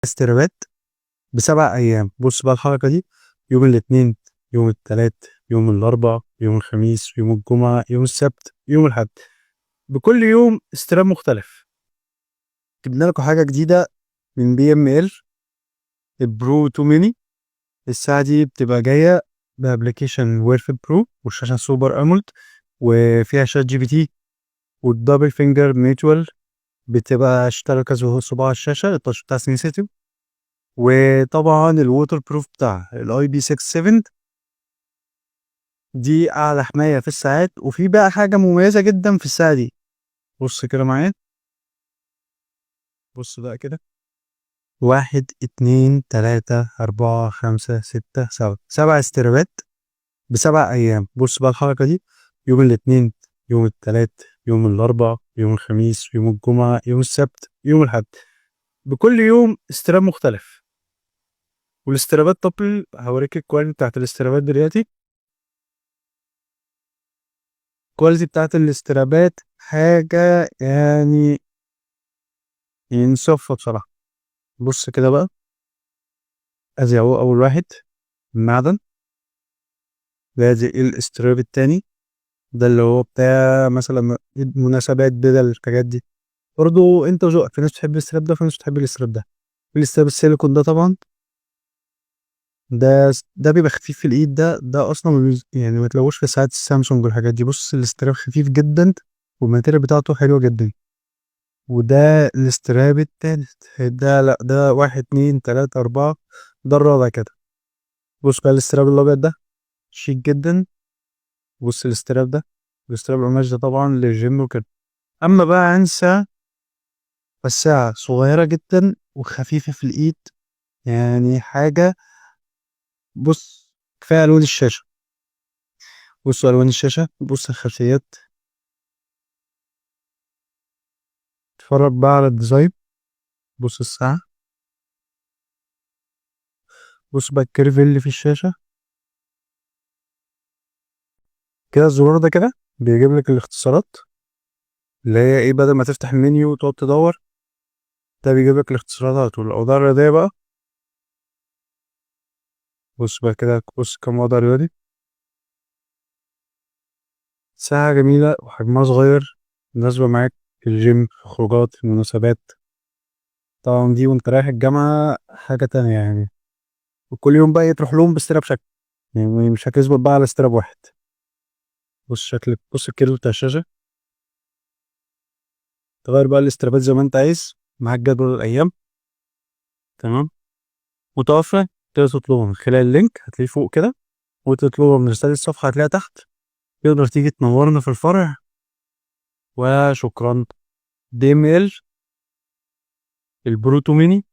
استرابات بسبع ايام. بص بقى الحركه دي: يوم الاثنين، يوم الثلاث، يوم الاربع، يوم الخميس، يوم الجمعه، يوم السبت، يوم الاحد. بكل يوم استراب مختلف. جبنا لكم حاجه جديده من BML، البرو 2 ميني. الساعه دي بتبقى جايه بابلكيشن ويرفت برو، والشاشه سوبر امولد، وفيها شات جي بي تي، والدبل فينجر ميوتوال. بتبقى اشتراك صباع الشاشه، التاتش بتاع سنسيتيف، وطبعا الووتر بروف بتاعها الاي بي 67. دي اعلى حمايه في الساعات. وفي بقى حاجه مميزه جدا في الساعه دي. بص كده معايا، بص بقى كده: واحد، اتنين، تلاتة، أربعة، خمسة، ستة، سبع استرابات بسبع أيام. بص بقى الحركة دي: يوم الاثنين، يوم التلات، يوم الأربع، يوم الخميس، يوم الجمعة، يوم السبت، يوم الأحد. بكل يوم استراب مختلف. والاسترابات، طب هوريك الكواليتي بتاعت الاسترابات دلوقتي. الكواليتي بتاعت الاسترابات حاجة يعني ينصفها بصراحة. بص كده بقى، ادي اهو اول واحد معدن. وادي الاستراب التاني، ده اللي هو بتاع مثلا مناسبات بدل الحاجات دي. برضو انت وذوقك، في ناس بتحب الاستراب ده، في ناس بتحب الاستراب ده. في الاستراب السيليكون ده طبعا، ده بيبقى خفيف في الايد. ده اصلا يعني ما تلاقوش في ساعات السامسونج والحاجات دي. بص الاستراب خفيف جدا، والماتيريال بتاعته حلوه جدا. وده الاستراب التالت. ده لا، ده واحد، اتنين، تلاتة، أربعة. ده الرابع كده. بص بقى الاستراب الأبيض ده شيك جدا. بص الاستراب ده، الاستراب القماش ده طبعا للجيم وكده. أما بقى أنسى، فالساعة صغيرة جدا وخفيفة في الإيد، يعني حاجة. بص كفاية ألوان الشاشة. بصوا ألوان الشاشة، بص الخلفيات. اتفرج بقى على الديزاين. بص الساعة، بص بقى الكيرف اللي في الشاشة كده. الزرار ده كده بيجيب لك الاختصارات، اللي هي ايه، بدل ما تفتح المنيو وتقعد تدور، ده بيجيب لك الاختصارات على طول. الأوضاع الرياضية بقى، بص بقى كده، بص كام وضع رياضي. ساعة جميلة وحجمها صغير، مناسبة معاك في الجيم، في خروجات، في مناسبات. طبعا دي وانت رايح الجامعة حاجة تانية يعني. وكل يوم بقى تروح لهم باستراب شكل، يعني مش هتثبت بقى على استراب واحد. بص شكل، بص الكيرف بتاع الشاشة. تغير بقى الاسترابات زي ما انت عايز، معاك جدول الأيام. تمام، متوفرة. تقدر تطلبها من خلال اللينك هتلاقيه فوق كده، وتطلبها من رسالة الصفحة هتلاقيها تحت. تقدر تيجي تنورنا في الفرع. وشكرا. DML البروتو ميني